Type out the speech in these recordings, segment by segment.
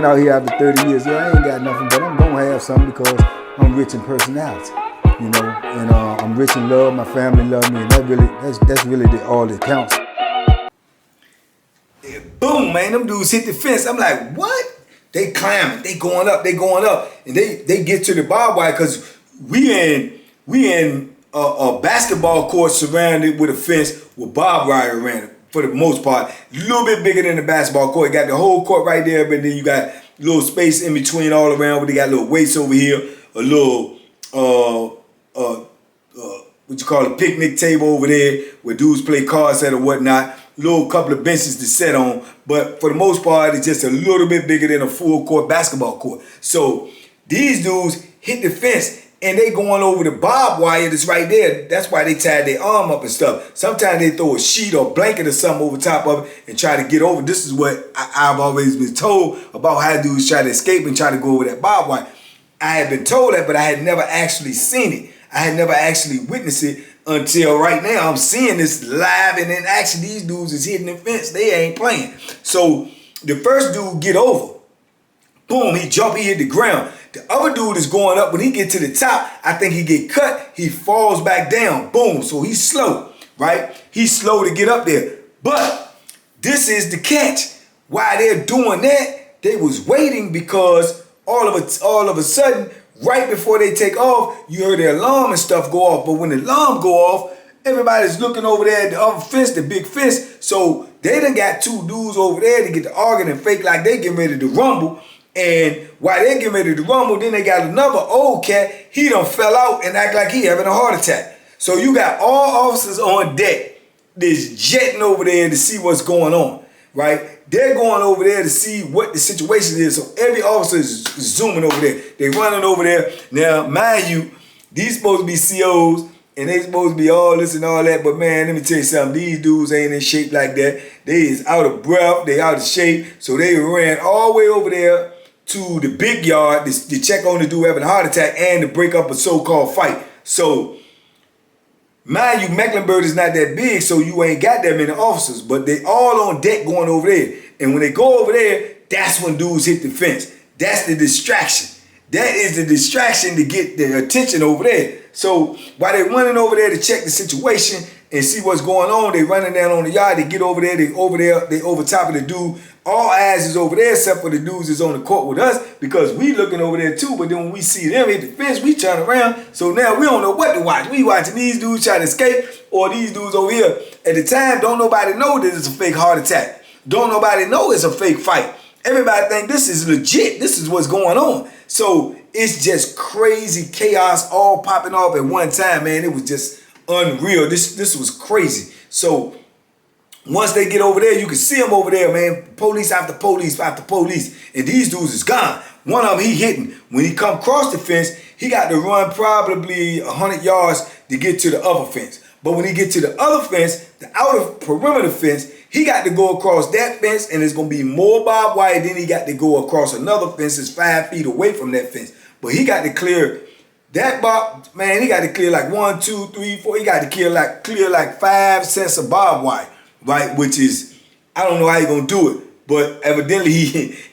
out here after 30 years, yeah, I ain't got nothing, but I'm gonna have something because I'm rich in personality, you know, and I'm rich in love. My family love me, and that's really all that counts. Yeah, boom, man, them dudes hit the fence. I'm like, what? They climbing, they going up, and they get to the barbed wire because we in a basketball court surrounded with a fence with barbed wire around it. For the most part, a little bit bigger than the basketball court. You got the whole court right there, but then you got a little space in between all around where they got little weights over here, a little what you call a picnic table over there where dudes play cards at or whatnot. Little couple of benches to sit on, but for the most part, it's just a little bit bigger than a full court basketball court. So these dudes hit the fence and they going over the barbed wire that's right there. That's why they tied their arm up and stuff. Sometimes they throw a sheet or blanket or something over top of it and try to get over. This is what I've always been told about how dudes try to escape and try to go over that barbed wire. I had been told that, but I had never actually seen it. I had never actually witnessed it until right now. I'm seeing this live and in action. These dudes is hitting the fence. They ain't playing. So the first dude get over. Boom, he jump, he hit the ground. The other dude is going up. When he get to the top, I think he get cut. He falls back down. Boom, so he's slow, right? He's slow to get up there. But this is the catch. While they're doing that, they was waiting because all of a sudden, right before they take off, you heard the alarm and stuff go off. But when the alarm go off, everybody's looking over there at the other fence, the big fence. So they done got two dudes over there to get the arguing and fake like they getting ready to rumble. And while they getting ready to rumble, then they got another old cat. He done fell out and act like he having a heart attack. So you got all officers on deck that's jetting over there to see what's going on, right? They're going over there to see what the situation is. So every officer is zooming over there. They running over there. Now, mind you, these supposed to be COs and they supposed to be all this and all that. But man, let me tell you something. These dudes ain't in shape like that. They is out of breath. They out of shape. So they ran all the way over there to the big yard to check on the dude having a heart attack and to break up a so-called fight. So, mind you, Mecklenburg is not that big, so you ain't got that many officers, but they all on deck going over there. And when they go over there, that's when dudes hit the fence. That's the distraction. That is the distraction to get their attention over there. So while they running over there to check the situation and see what's going on, they running down on the yard, they get over there, they over top of the dude. All eyes is over there except for the dudes that's on the court with us because we looking over there too, but then when we see them hit the fence, we turn around. So now we don't know what to watch. We watching these dudes try to escape or these dudes over here. At the time, don't nobody know that it's a fake heart attack. Don't nobody know it's a fake fight. Everybody think this is legit. This is what's going on. So it's just crazy chaos all popping off at one time, man. It was just unreal. This was crazy. So once they get over there, you can see them over there, man. Police after police after police. And these dudes is gone. One of them, he hitting. When he come across the fence, he got to run probably 100 yards to get to the other fence. But when he get to the other fence, the outer perimeter fence, he got to go across that fence and it's going to be more barbed wire. Then he got to go across another fence that's 5 feet away from that fence. But he got to clear that bar, man, he got to clear like 1, 2, 3, 4. He got to clear like 5 sets of barbed wire, right? Which is, I don't know how he going to do it, but evidently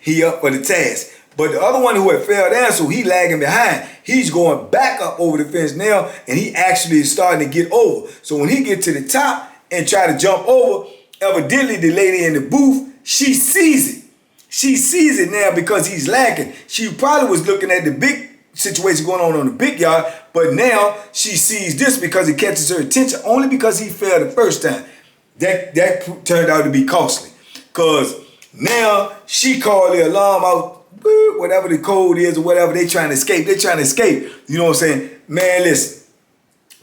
he up for the task. But the other one who had fell down, so he lagging behind. He's going back up over the fence now, and he actually is starting to get over. So when he get to the top and try to jump over, evidently the lady in the booth, she sees it. She sees it now because he's lagging. She probably was looking at the big situation going on the big yard, but now she sees this because it catches her attention only because he fell the first time. That turned out to be costly because now she called the alarm out, whatever the code is or whatever, they trying to escape. They trying to escape. You know what I'm saying? Man, listen,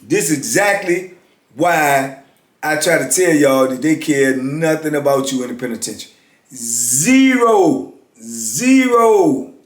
this is exactly why I try to tell y'all that they care nothing about you in the penitentiary. Zero.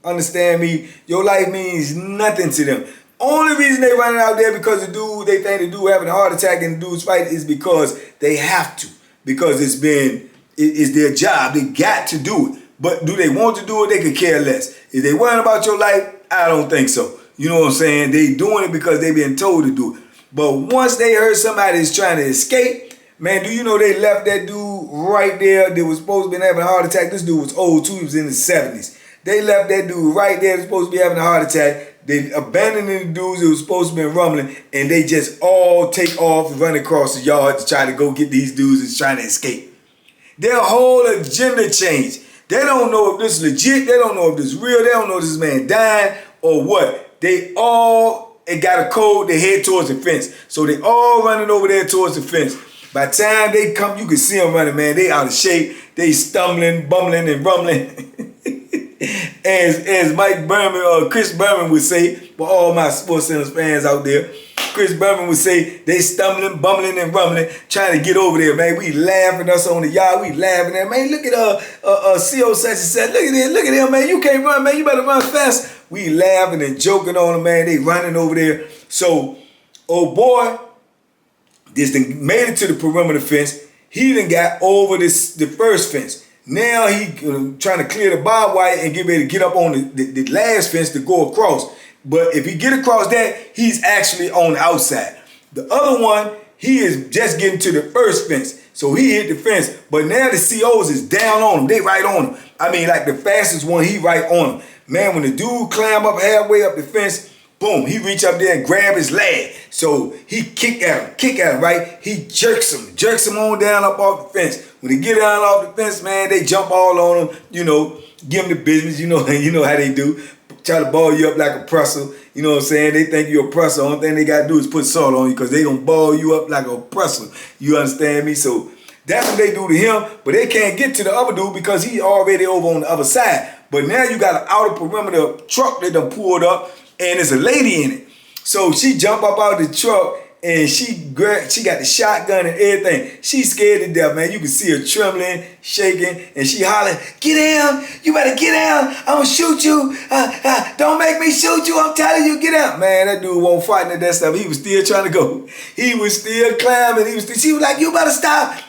Understand me? Your life means nothing to them. Only reason they running out there because the dude, they think the dude having a heart attack and the dude's fight is because they have to. Because it's their job. They got to do it. But do they want to do it? They could care less. If they worrying about your life, I don't think so. You know what I'm saying? They doing it because they been told to do it. But once they heard somebody is trying to escape, man, do you know they left that dude right there that was supposed to be having a heart attack? This dude was old too. He was in his 70s. They left that dude right there that's supposed to be having a heart attack. They abandoned the dudes who was supposed to be rumbling, and they just all take off and run across the yard to try to go get these dudes that's trying to escape. Their whole agenda changed. They don't know if this is legit. They don't know if this is real. They don't know if this man dying or what. They all got a code. They head towards the fence. So they all running over there towards the fence. By the time they come, you can see them running, man. They out of shape. They stumbling, bumbling, and rumbling. As Mike Berman or Chris Berman would say, for all my Sports Centers fans out there, Chris Berman would say, they stumbling, bumbling, and rumbling, trying to get over there, man. We laughing us on the yard. We laughing at, man, look at CO such and such. Look at him, man. You can't run, man. You better run fast. We laughing and joking on them, man. They running over there. So, oh boy, this thing made it to the perimeter fence. He done got over the first fence. Now he trying to clear the barbed wire and get ready to get up on the last fence to go across. But if he get across that, he's actually on the outside. The other one, he is just getting to the first fence. So he hit the fence. But now the COs is down on him. They right on him. I mean, like the fastest one, he right on him. Man, when the dude climb up halfway up the fence, boom, he reach up there and grab his leg. So he kick at him, right? He jerks him on down up off the fence. When they get down off the fence, man, they jump all on him, give him the business, you know how they do. Try to ball you up like a oppressor, you know what I'm saying? They think you're a oppressor. Only thing they gotta do is put salt on you because they gonna ball you up like a oppressor. You understand me? So that's what they do to him, but they can't get to the other dude because he already over on the other side. But now you got an outer perimeter truck that done pulled up, and there's a lady in it. So she jump up out of the truck and she got the shotgun and everything. She's scared to death, man. You can see her trembling, shaking, and she hollering, "Get down! You better get down! I'm gonna shoot you! Don't make me shoot you! I'm telling you, get out!" Man, that dude won't fight at that stuff. He was still trying to go. He was still climbing. She was like, "You better stop!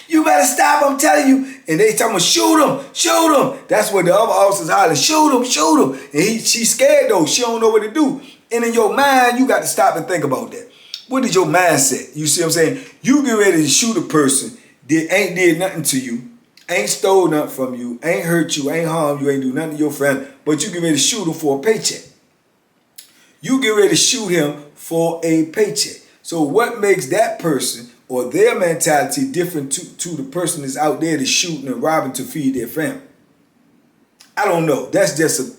You better stop! I'm telling you!" And they talking about, "Shoot him! Shoot him!" That's what the other officers hollering, "Shoot him! Shoot him!" And she's scared though. She don't know what to do. And in your mind, you got to stop and think about that. What is your mindset? You see what I'm saying? You get ready to shoot a person that ain't did nothing to you, ain't stole nothing from you, ain't hurt you, ain't harmed you, ain't do nothing to your family, but you get ready to shoot him for a paycheck. You get ready to shoot him for a paycheck. So what makes that person or their mentality different to the person that's out there that's shooting and robbing to feed their family? I don't know. That's just a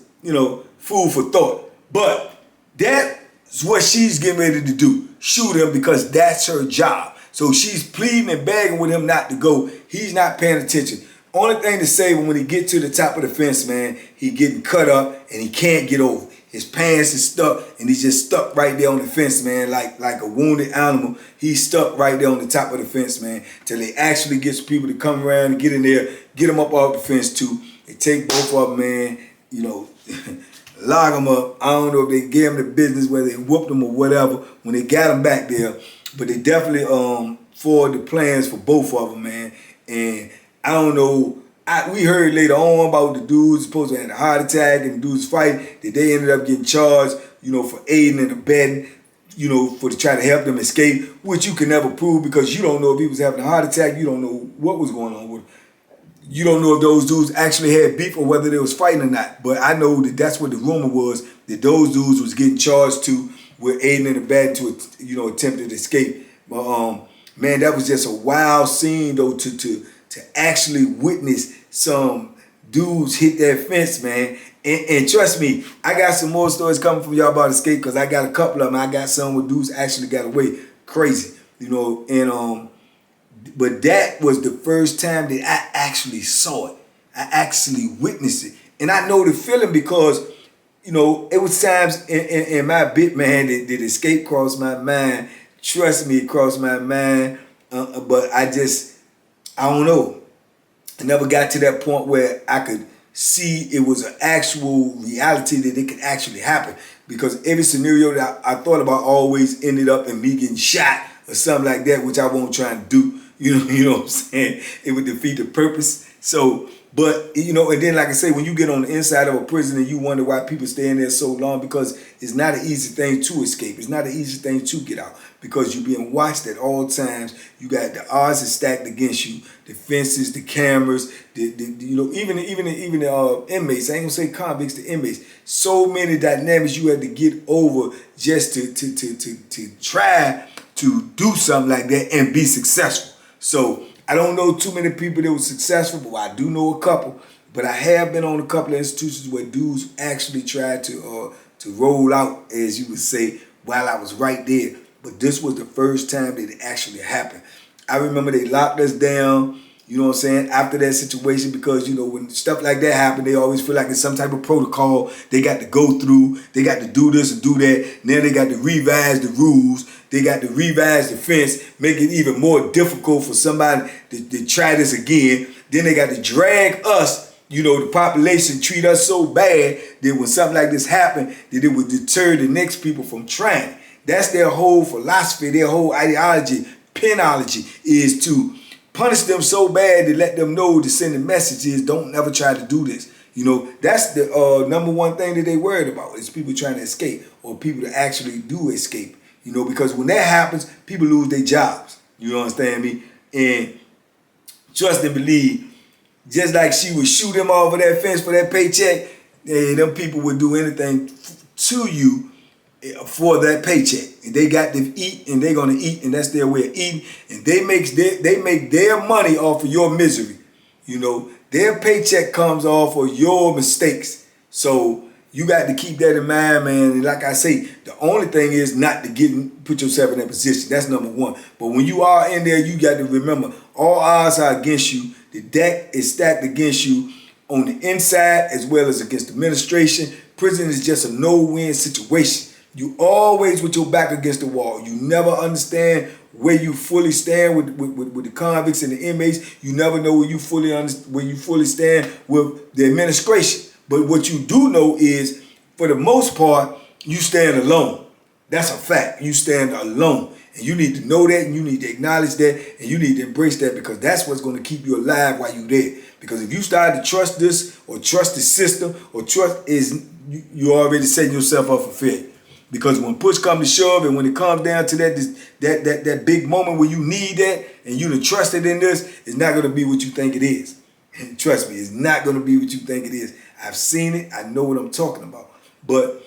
food for thought. But that's what she's getting ready to do. Shoot him because that's her job. So she's pleading and begging with him not to go. He's not paying attention. Only thing to say when he get to the top of the fence, man, he getting cut up and he can't get over. His pants is stuck and he's just stuck right there on the fence, man, like a wounded animal. He's stuck right there on the top of the fence, man, till they actually get some people to come around and get in there, get him up off the fence too. They take both of them, man, lock them up. I don't know if they gave him the business, whether they whooped him or whatever when they got him back there. But they definitely forward the plans for both of them, man. And I don't know. We heard later on about the dudes supposed to have a heart attack and the dudes fight, that they ended up getting charged, for aiding and abetting, for to try to help them escape, which you can never prove because you don't know if he was having a heart attack. You don't know what was going on with him. You don't know if those dudes actually had beef or whether they was fighting or not. But I know that that's what the rumor was, that those dudes was getting charged to with aiding and abetting to, attempted escape. But, man, that was just a wild scene, though, to actually witness some dudes hit that fence, man. And trust me, I got some more stories coming from y'all about escape because I got a couple of them. I got some where dudes actually got away. Crazy, but that was the first time that I actually saw it. I actually witnessed it. And I know the feeling because, it was times in my bit, man, that escape crossed my mind. Trust me, it crossed my mind. But I don't know. I never got to that point where I could see it was an actual reality that it could actually happen. Because every scenario that I thought about always ended up in me getting shot or something like that, which I won't try to do. You know what I'm saying? It would defeat the purpose. So But, you know, and then like I say, when you get on the inside of a prison and you wonder why people stay in there so long, because it's not an easy thing to escape. It's not an easy thing to get out because you're being watched at all times. You got the odds are stacked against you, the fences, the cameras, you know, even the inmates. I ain't gonna say convicts, the inmates. So many dynamics you had to get over just to try to do something like that and be successful. So I don't know too many people that were successful, but I do know a couple. But I have been on a couple of institutions where dudes actually tried to roll out, as you would say, while I was right there. But this was the first time that it actually happened. I remember they locked us down, you know what I'm saying, after that situation, because, you know, when stuff like that happen, they always feel like it's some type of protocol they got to go through. They got to do this and do that. Now they got to revise the rules. They got to revise the fence, make it even more difficult for somebody to try this again. Then they got to drag us, you know, the population treat us so bad that when something like this happened, that it would deter the next people from trying. That's their whole philosophy, their whole ideology, penology, is to punish them so bad to let them know, to send the messages, don't never try to do this. You know, that's the number one thing that they worried about, is people trying to escape, or people that actually do escape. You know, because when that happens, people lose their jobs. You understand me? And trust and believe, just like she would shoot him off of that fence for that paycheck, them people would do anything to you for that paycheck. And they got to eat, and they're gonna eat, and that's their way of eating. And they make their money off of your misery. You know, their paycheck comes off of your mistakes. So you got to keep that in mind, man. And like I say, the only thing is not to put yourself in that position. That's number one. But when you are in there, you got to remember, all odds are against you. The deck is stacked against you on the inside as well as against the administration. Prison is just a no-win situation. You always with your back against the wall. You never understand where you fully stand with the convicts and the inmates. You never know where you fully stand with the administration. But what you do know is, for the most part, you stand alone. That's a fact. You stand alone. And you need to know that, and you need to acknowledge that, and you need to embrace that, because that's what's going to keep you alive while you're there. Because if you start to trust this, or trust the system, or you already setting yourself up for failure. Because when push comes to shove, and when it comes down to that big moment where you need that, and you done trusted in this, it's not going to be what you think it is. And trust me, it's not going to be what you think it is. I've seen it. I know what I'm talking about. But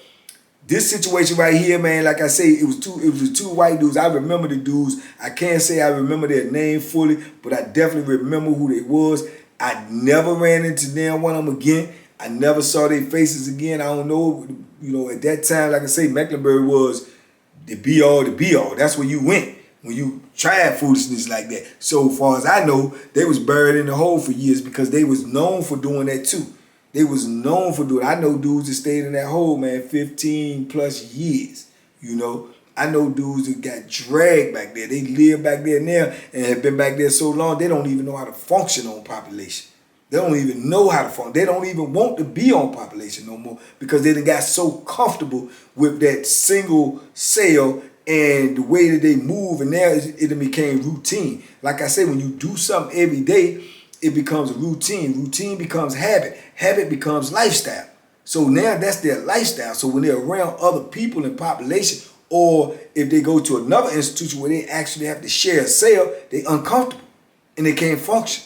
this situation right here, man, like I say, it was two white dudes. I remember the dudes. I can't say I remember their name fully, but I definitely remember who they was. I never ran into them one of them again. I never saw their faces again. I don't know. You know, at that time, like I say, Mecklenburg was the be-all, the be-all. That's where you went when you tried foolishness like that. So far as I know, they was buried in the hole for years because they was known for doing that too. They was known for doing it. I know dudes that stayed in that hole, man, 15 plus years, you know. I know dudes that got dragged back there. They live back there now and have been back there so long, they don't even know how to function on population. They don't even know how to function. They don't even want to be on population no more because they done got so comfortable with that single cell and the way that they move, and now it became routine. Like I say, when you do something every day, it becomes a routine. Routine becomes habit. Habit becomes lifestyle. So now that's their lifestyle. So when they're around other people in population, or if they go to another institution where they actually have to share a cell, they uncomfortable and they can't function.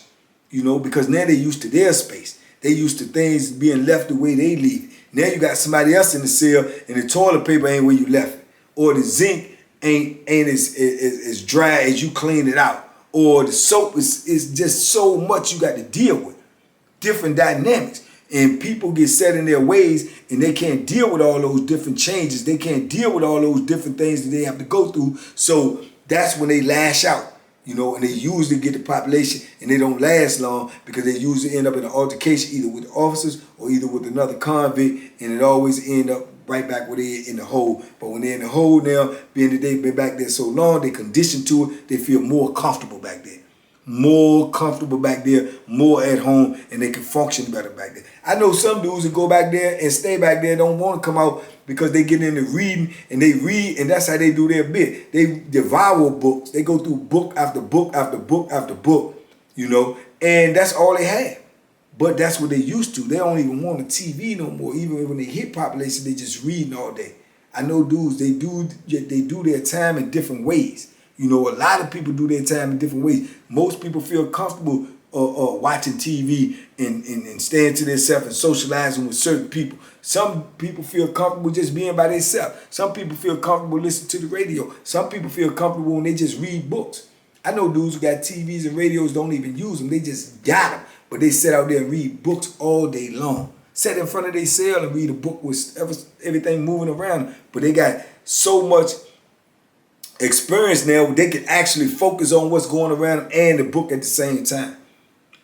You know, because now they're used to their space. They used to things being left the way they leave it. Now you got somebody else in the cell and the toilet paper ain't where you left it. Or the zinc ain't as dry as you cleaned it out. Or the soap is just so much you got to deal with. Different dynamics. And people get set in their ways and they can't deal with all those different changes. They can't deal with all those different things that they have to go through. So that's when they lash out. You know, and they usually get the population and they don't last long because they usually end up in an altercation either with the officers or either with another convict, and it always end up right back where they're in the hole. But when they're in the hole now, being that they've been back there so long, they conditioned to it, they feel more comfortable back there. More comfortable back there, more at home, and they can function better back there. I know some dudes that go back there and stay back there don't want to come out because they get into reading and they read, and that's how they do their bit. They devour books. They go through book after book after book after book, you know, and that's all they have. But that's what they used to. They don't even want a TV no more. Even when they hit population, they just reading all day. I know dudes, they do their time in different ways. You know, a lot of people do their time in different ways. Most people feel comfortable watching TV and staying to themselves and socializing with certain people. Some people feel comfortable just being by themselves. Some people feel comfortable listening to the radio. Some people feel comfortable when they just read books. I know dudes who got TVs and radios, don't even use them. They just got them. But they sit out there and read books all day long. Sit in front of their cell and read a book with everything moving around them. But they got so much experience now, they can actually focus on what's going around them and the book at the same time.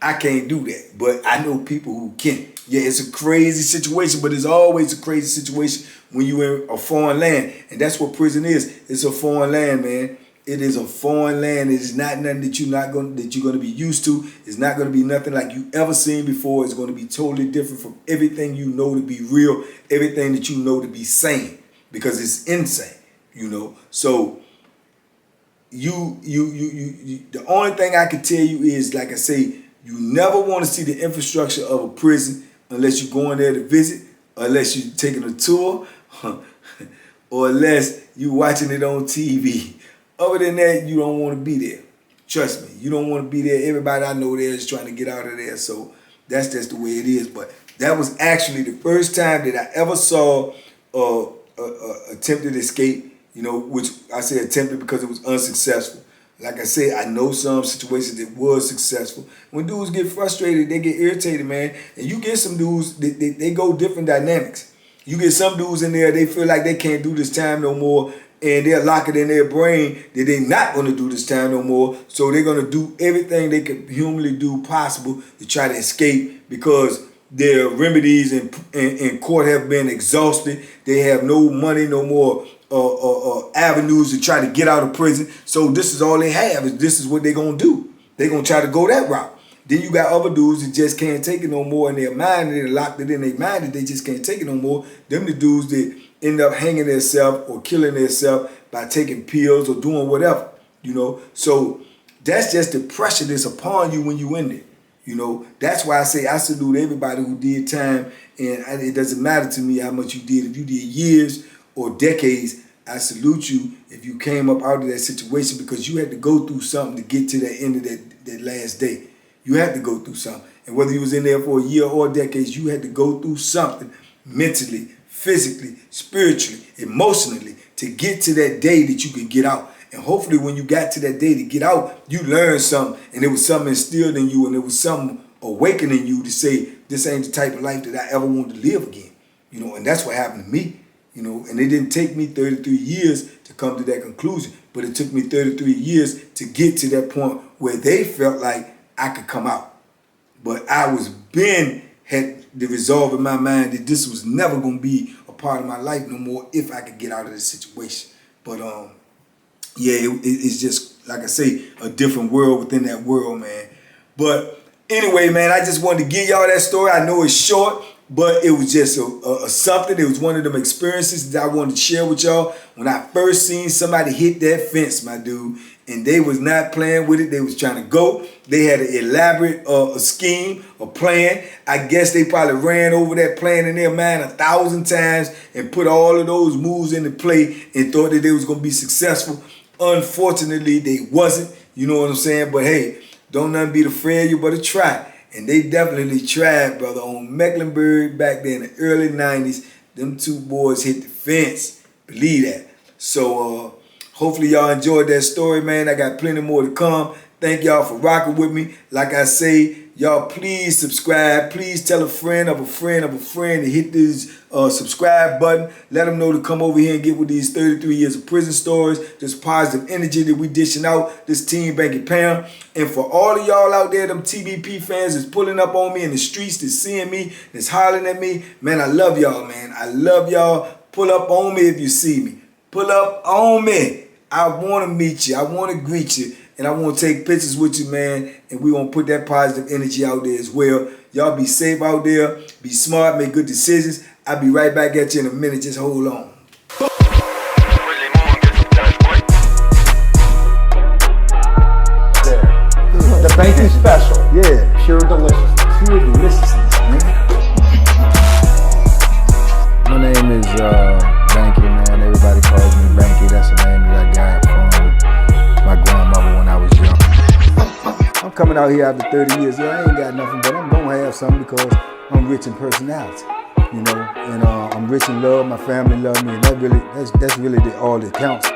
I can't do that, but I know people who can. Yeah, it's a crazy situation, but it's always a crazy situation when you're in a foreign land. And that's what prison is. It's a foreign land, man. It is a foreign land. It is not nothing that you're going to be used to. It's not going to be nothing like you ever seen before. It's going to be totally different from everything you know to be real, everything that you know to be sane, because it's insane, you know. So the only thing I can tell you is, like I say, you never want to see the infrastructure of a prison unless you're going there to visit, unless you're taking a tour, or unless you're watching it on TV. Other than that, you don't want to be there. Trust me, you don't want to be there. Everybody I know there is trying to get out of there, so that's just the way it is. But that was actually the first time that I ever saw attempted escape, you know, which I say attempted because it was unsuccessful. Like I said, I know some situations that was successful. When dudes get frustrated, they get irritated, man. And you get some dudes, they go different dynamics. You get some dudes in there, they feel like they can't do this time no more, and they'll lock it in their brain that they're not going to do this time no more. So they're going to do everything they can humanly do possible to try to escape, because their remedies in court have been exhausted. They have no money, no more avenues to try to get out of prison. So this is all they have. This is what they're going to do. They're going to try to go that route. Then you got other dudes that just can't take it no more in their mind, and they locked it in their mind that they just can't take it no more. Them the dudes that end up hanging themselves or killing themselves by taking pills or doing whatever, you know. So that's just the pressure that's upon you when you in there, you know. That's why I say I salute everybody who did time, and it doesn't matter to me how much you did. If you did years or decades, I salute you if you came up out of that situation, because you had to go through something to get to that end of that last day. You had to go through something. And whether you was in there for a year or decades, you had to go through something mentally, physically, spiritually, emotionally, to get to that day that you could get out. And hopefully when you got to that day to get out, you learned something, and it was something instilled in you, and it was something awakening you to say, this ain't the type of life that I ever wanted to live again. You know, and that's what happened to me. You know, and it didn't take me 33 years to come to that conclusion, but it took me 33 years to get to that point where they felt like I could come out. But I had the resolve in my mind that this was never going to be a part of my life no more if I could get out of this situation. But yeah, it's just, like I say, a different world within that world, man. But anyway, man, I just wanted to give y'all that story. I know it's short, but it was just something. It was one of them experiences that I wanted to share with y'all. When I first seen somebody hit that fence, my dude, and they was not playing with it. They was trying to go. They had an elaborate scheme, a plan. I guess they probably ran over that plan in their mind 1,000 times and put all of those moves into play and thought that they was going to be successful. Unfortunately, they wasn't. You know what I'm saying? But hey, don't nothing beat a failure but a try. And they definitely tried, brother. On Mecklenburg back then in the early 90s, them two boys hit the fence. Believe that. So hopefully y'all enjoyed that story, man. I got plenty more to come. Thank y'all for rocking with me. Like I say, y'all please subscribe. Please tell a friend of a friend of a friend to hit this subscribe button. Let them know to come over here and get with these 33 years of prison stories, this positive energy that we dishing out, this Team Banky Pound. And for all of y'all out there, them TBP fans that's pulling up on me in the streets, that's seeing me, that's hollering at me, man, I love y'all, man. I love y'all. Pull up on me if you see me. Pull up on me. I want to meet you. I want to greet you. And I want to take pictures with you, man. And we want to put that positive energy out there as well. Y'all be safe out there. Be smart. Make good decisions. I'll be right back at you in a minute. Just hold on. The Banky special. Yeah. Pure delicious. Pure delicious. coming out here after 30 years, yeah, I ain't got nothing, but I'm gonna have something because I'm rich in personality, you know, and I'm rich in love. My family love me, and that's really all that counts.